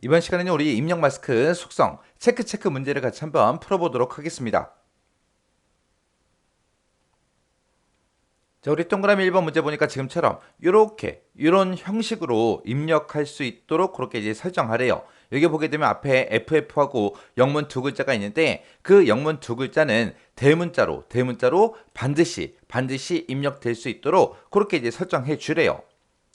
이번 시간에는 우리 입력 마스크 속성 체크 문제를 같이 한번 풀어보도록 하겠습니다. 자, 우리 동그라미 1번 문제 보니까 지금처럼 이런 형식으로 입력할 수 있도록 그렇게 이제 설정하래요. 여기 보게 되면 앞에 FF하고 영문 두 글자가 있는데 그 영문 두 글자는 대문자로 반드시 입력될 수 있도록 그렇게 이제 설정해 주래요.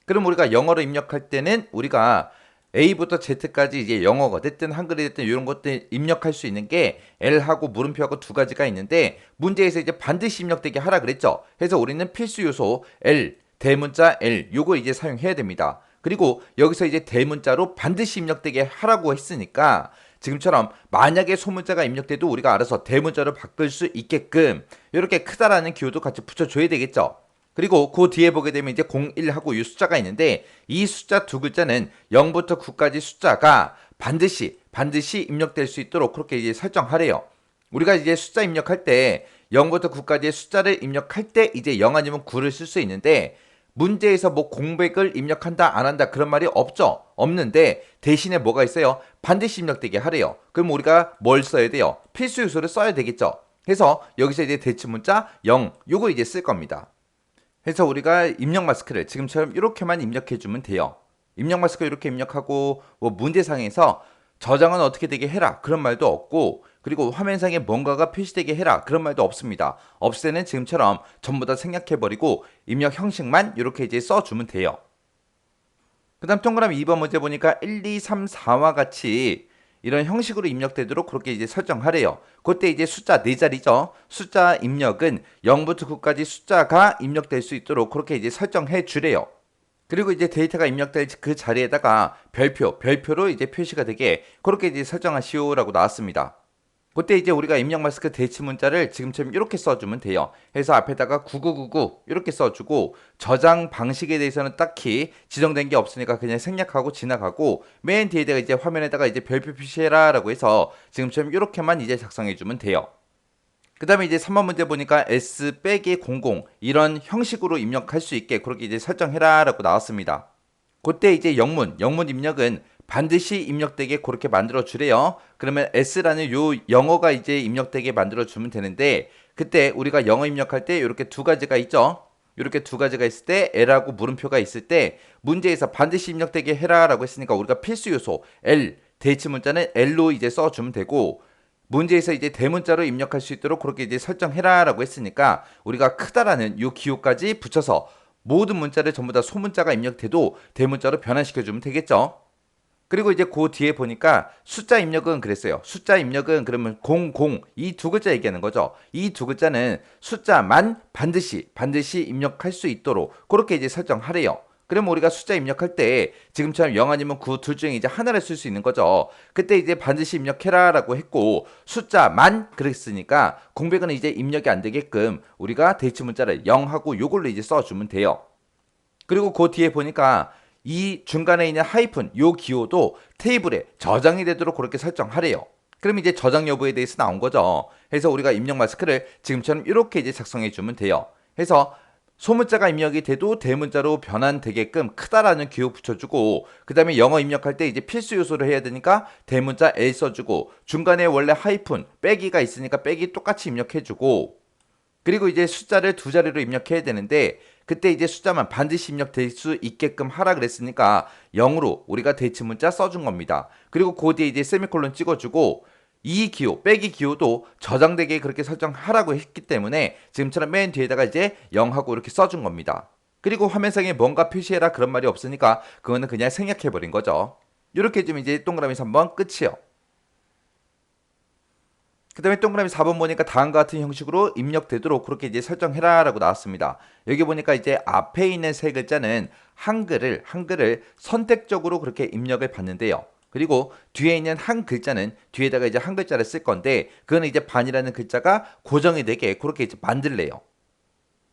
그럼 우리가 영어로 입력할 때는 우리가 A부터 Z까지 이제 영어가 됐든 한글이 됐든 이런 것들 입력할 수 있는 게 L하고 물음표하고 두 가지가 있는데 문제에서 이제 반드시 입력되게 하라 그랬죠. 그래서 우리는 필수 요소 L, 대문자 L 요거 이제 사용해야 됩니다. 그리고 여기서 이제 대문자로 반드시 입력되게 하라고 했으니까 지금처럼 만약에 소문자가 입력돼도 우리가 알아서 대문자로 바꿀 수 있게끔 이렇게 크다라는 기호도 같이 붙여줘야 되겠죠. 그리고 그 뒤에 보게 되면 이제 01하고 이 숫자가 있는데 이 숫자 두 글자는 0부터 9까지 숫자가 반드시 입력될 수 있도록 그렇게 이제 설정하래요. 우리가 이제 숫자 입력할 때 0부터 9까지의 숫자를 입력할 때 이제 0 아니면 9를 쓸 수 있는데 문제에서 뭐 공백을 입력한다 안 한다 그런 말이 없죠. 없는데 대신에 뭐가 있어요? 반드시 입력되게 하래요. 그럼 우리가 뭘 써야 돼요? 필수 요소를 써야 되겠죠. 그래서 여기서 이제 대치문자 0 요거 이제 쓸 겁니다. 그래서 우리가 입력 마스크를 지금처럼 이렇게만 입력해주면 돼요. 입력 마스크 이렇게 입력하고 뭐 문제상에서 저장은 어떻게 되게 해라 그런 말도 없고 그리고 화면상에 뭔가가 표시되게 해라 그런 말도 없습니다. 없을 때는 지금처럼 전부 다 생략해버리고 입력 형식만 이렇게 이제 써주면 돼요. 그 다음 동그라미 2번 문제 보니까 1, 2, 3, 4와 같이 이런 형식으로 입력되도록 그렇게 이제 설정하래요. 그때 이제 숫자 4자리죠. 숫자 입력은 0부터 9까지 숫자가 입력될 수 있도록 그렇게 이제 설정해 주래요. 그리고 이제 데이터가 입력될 그 자리에다가 별표로 이제 표시가 되게 그렇게 이제 설정하시오라고 나왔습니다. 그때 이제 우리가 입력 마스크 대치 문자를 지금처럼 이렇게 써주면 돼요. 그래서 앞에다가 9999 이렇게 써주고 저장 방식에 대해서는 딱히 지정된 게 없으니까 그냥 생략하고 지나가고 맨 뒤에다가 이제 화면에다가 이제 별표 표시해라라고 해서 지금처럼 이렇게만 이제 작성해주면 돼요. 그 다음에 이제 3번 문제 보니까 S 빼기 00 이런 형식으로 입력할 수 있게 그렇게 이제 설정해라라고 나왔습니다. 그때 이제 영문 입력은 반드시 입력되게 그렇게 만들어 주래요. 그러면 S라는 요 영어가 이제 입력되게 만들어 주면 되는데 그때 우리가 영어 입력할 때 이렇게 두 가지가 있죠. 이렇게 두 가지가 있을 때 L하고 물음표가 있을 때 문제에서 반드시 입력되게 해라라고 했으니까 우리가 필수 요소 L 대치 문자는 L로 이제 써주면 되고 문제에서 이제 대문자로 입력할 수 있도록 그렇게 이제 설정해라라고 했으니까 우리가 크다라는 요 기호까지 붙여서 모든 문자를 전부 다 소문자가 입력돼도 대문자로 변환시켜주면 되겠죠. 그리고 이제 그 뒤에 보니까 숫자 입력은 그랬어요. 숫자 입력은 그러면 00 이 두 글자 얘기하는 거죠. 이 두 글자는 숫자만 반드시 입력할 수 있도록 그렇게 이제 설정하래요. 그러면 우리가 숫자 입력할 때 지금처럼 0 아니면 9 둘 중에 이제 하나를 쓸 수 있는 거죠. 그때 이제 반드시 입력해라라고 했고 숫자만 그랬으니까 공백은 이제 입력이 안 되게끔 우리가 대치 문자를 0하고 요걸로 이제 써주면 돼요. 그리고 그 뒤에 보니까 이 중간에 있는 하이픈 요 기호도 테이블에 저장이 되도록 그렇게 설정하래요. 그럼 이제 저장 여부에 대해서 나온 거죠. 그래서 우리가 입력 마스크를 지금처럼 이렇게 이제 작성해 주면 돼요. 그래서 소문자가 입력이 돼도 대문자로 변환되게끔 크다라는 기호 붙여주고 그 다음에 영어 입력할 때 이제 필수 요소를 해야 되니까 대문자 L 써주고 중간에 원래 하이픈 빼기가 있으니까 빼기 똑같이 입력해주고 그리고 이제 숫자를 두 자리로 입력해야 되는데 그때 이제 숫자만 반드시 입력될 수 있게끔 하라 그랬으니까 0으로 우리가 대치 문자 써준 겁니다. 그리고 그 뒤에 이제 세미콜론 찍어주고 이 기호, 빼기 기호도 저장되게 그렇게 설정하라고 했기 때문에 지금처럼 맨 뒤에다가 이제 0하고 이렇게 써준 겁니다. 그리고 화면상에 뭔가 표시해라 그런 말이 없으니까 그거는 그냥 생략해버린 거죠. 이렇게 해주면 이제 동그라미 3번 끝이요. 그 다음에 동그라미 4번 보니까 다음과 같은 형식으로 입력되도록 그렇게 이제 설정해라 라고 나왔습니다. 여기 보니까 이제 앞에 있는 세 글자는 한글을 선택적으로 그렇게 입력을 받는데요. 그리고 뒤에 있는 한 글자는 뒤에다가 이제 한 글자를 쓸 건데 그거는 이제 반이라는 글자가 고정이 되게 그렇게 이제 만들래요.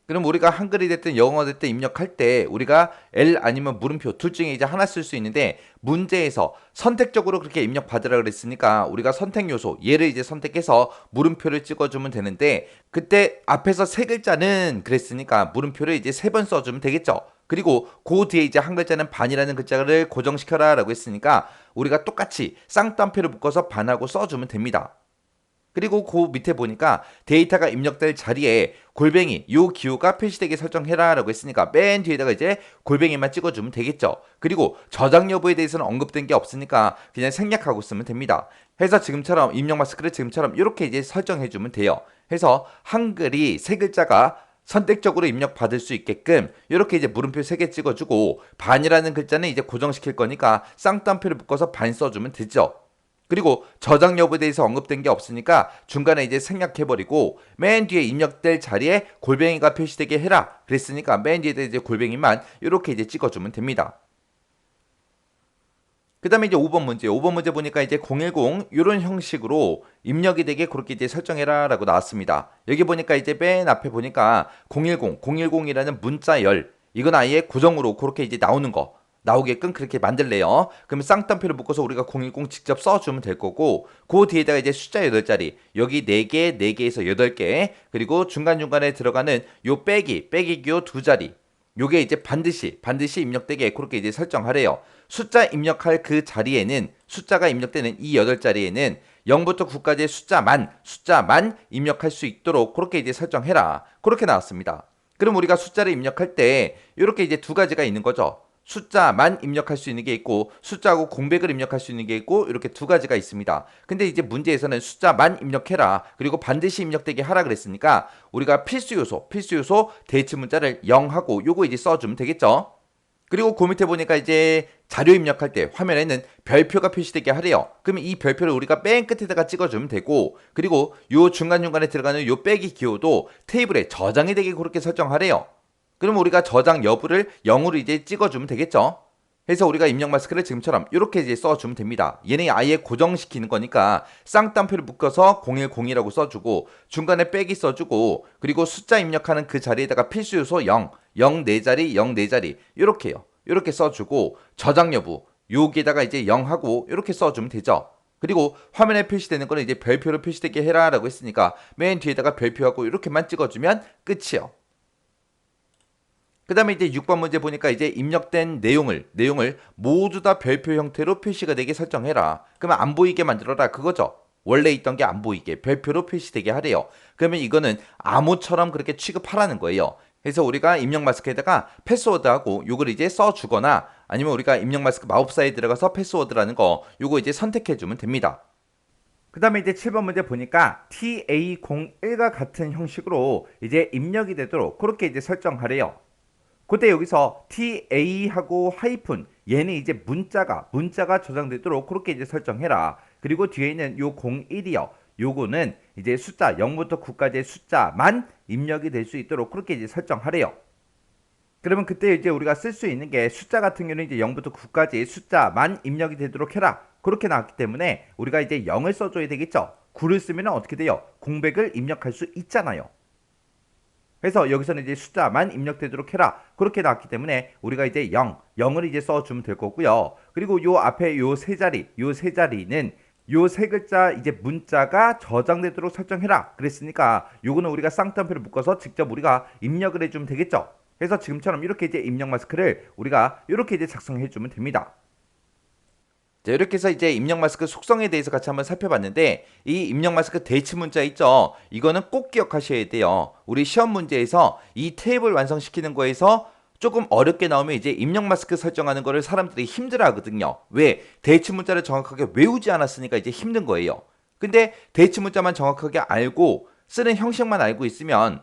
그럼 우리가 한글이 됐든 영어가 됐든 입력할 때 우리가 L 아니면 물음표 둘 중에 이제 하나 쓸 수 있는데 문제에서 선택적으로 그렇게 입력 받으라 그랬으니까 우리가 선택 요소 얘를 이제 선택해서 물음표를 찍어주면 되는데 그때 앞에서 세 글자는 그랬으니까 물음표를 이제 세 번 써주면 되겠죠. 그리고 그 뒤에 이제 한 글자는 반이라는 글자를 고정시켜라 라고 했으니까 우리가 똑같이 쌍따옴표를 묶어서 반하고 써주면 됩니다. 그리고 그 밑에 보니까 데이터가 입력될 자리에 골뱅이 요 기호가 표시되게 설정해라 라고 했으니까 맨 뒤에다가 이제 골뱅이만 찍어주면 되겠죠. 그리고 저장 여부에 대해서는 언급된 게 없으니까 그냥 생략하고 쓰면 됩니다. 해서 지금처럼 입력 마스크를 지금처럼 이렇게 이제 설정해주면 돼요. 해서 한글이 세 글자가 선택적으로 입력받을 수 있게끔 이렇게 이제 물음표 3개 찍어주고 반이라는 글자는 이제 고정시킬 거니까 쌍따옴표를 묶어서 반 써주면 되죠. 그리고 저장 여부에 대해서 언급된 게 없으니까 중간에 이제 생략해버리고 맨 뒤에 입력될 자리에 골뱅이가 표시되게 해라 그랬으니까 맨 뒤에 이제 골뱅이만 이렇게 이제 찍어주면 됩니다. 그 다음에 이제 5번 문제. 5번 문제 보니까 이제 010 이런 형식으로 입력이 되게 그렇게 이제 설정해라 라고 나왔습니다. 여기 보니까 이제 맨 앞에 보니까 010이라는 문자열 이건 아예 고정으로 그렇게 이제 나오는 거 나오게끔 그렇게 만들래요. 그러면 쌍따옴표를 묶어서 우리가 010 직접 써주면 될 거고 그 뒤에다가 이제 숫자 8자리 여기 4개, 4개에서 8개 그리고 중간중간에 들어가는 요 빼기 기호 2자리 요게 이제 반드시 입력되게 그렇게 이제 설정하래요. 숫자 입력할 그 자리에는 숫자가 입력되는 이 8자리에는 0부터 9까지의 숫자만 입력할 수 있도록 그렇게 이제 설정해라. 그렇게 나왔습니다. 그럼 우리가 숫자를 입력할 때 이렇게 이제 두 가지가 있는 거죠. 숫자만 입력할 수 있는 게 있고 숫자하고 공백을 입력할 수 있는 게 있고 이렇게 두 가지가 있습니다. 근데 이제 문제에서는 숫자만 입력해라 그리고 반드시 입력되게 하라 그랬으니까 우리가 필수 요소 대체 문자를 0하고 요거 이제 써주면 되겠죠. 그리고 그 밑에 보니까 이제 자료 입력할 때 화면에는 별표가 표시되게 하래요. 그러면 이 별표를 우리가 맨 끝에다가 찍어주면 되고 그리고 요 중간중간에 들어가는 요 빼기 기호도 테이블에 저장이 되게 그렇게 설정하래요. 그럼 우리가 저장 여부를 0으로 이제 찍어주면 되겠죠. 해서 우리가 입력 마스크를 지금처럼 이렇게 이제 써주면 됩니다. 얘네 아예 고정시키는 거니까 쌍따옴표를 묶어서 010이라고 써주고 중간에 빼기 써주고 그리고 숫자 입력하는 그 자리에다가 필수 요소 0, 4자리 이렇게요. 이렇게 써주고 저장 여부 여기에다가 이제 0하고 이렇게 써주면 되죠. 그리고 화면에 표시되는 거는 이제 별표로 표시되게 해라 라고 했으니까 맨 뒤에다가 별표하고 이렇게만 찍어주면 끝이요. 그 다음에 이제 6번 문제 보니까 이제 입력된 내용을 모두 다 별표 형태로 표시가 되게 설정해라. 그러면 안 보이게 만들어라 그거죠. 원래 있던 게 안 보이게 별표로 표시되게 하래요. 그러면 이거는 암호처럼 그렇게 취급하라는 거예요. 그래서 우리가 입력 마스크에다가 패스워드하고 요걸 이제 써주거나 아니면 우리가 입력 마스크 마법사에 들어가서 패스워드라는 거 요거 이제 선택해주면 됩니다. 그 다음에 이제 7번 문제 보니까 TA01과 같은 형식으로 이제 입력이 되도록 그렇게 이제 설정하래요. 그때 여기서 TA하고 하이픈 얘는 이제 문자가 저장되도록 그렇게 이제 설정해라. 그리고 뒤에 있는 요 01이요. 요거는 이제 숫자 0부터 9까지의 숫자만 입력이 될 수 있도록 그렇게 이제 설정하래요. 그러면 그때 이제 우리가 쓸 수 있는 게 숫자 같은 경우는 이제 0부터 9까지의 숫자만 입력이 되도록 해라. 그렇게 나왔기 때문에 우리가 이제 0을 써줘야 되겠죠. 9를 쓰면 어떻게 돼요? 공백을 입력할 수 있잖아요. 그래서 여기서는 이제 숫자만 입력되도록 해라. 그렇게 나왔기 때문에 우리가 이제 0을 이제 써주면 될 거고요. 그리고 요 앞에 요 세 자리는 요 세 글자 이제 문자가 저장되도록 설정해라. 그랬으니까 요거는 우리가 쌍따옴표를 묶어서 직접 우리가 입력을 해주면 되겠죠. 그래서 지금처럼 이렇게 이제 입력 마스크를 우리가 이렇게 이제 작성해주면 됩니다. 자, 이렇게 해서 이제 입력 마스크 속성에 대해서 같이 한번 살펴봤는데 이 입력 마스크 대치 문자 있죠? 이거는 꼭 기억하셔야 돼요. 우리 시험 문제에서 이 테이블 완성시키는 거에서 조금 어렵게 나오면 이제 입력 마스크 설정하는 거를 사람들이 힘들어 하거든요. 왜? 대치 문자를 정확하게 외우지 않았으니까 이제 힘든 거예요. 근데 대치 문자만 정확하게 알고 쓰는 형식만 알고 있으면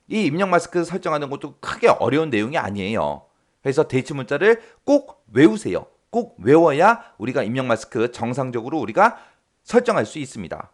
이 입력 마스크 설정하는 것도 크게 어려운 내용이 아니에요. 그래서 대치 문자를 꼭 외우세요. 꼭 외워야 우리가 입력 마스크 정상적으로 우리가 설정할 수 있습니다.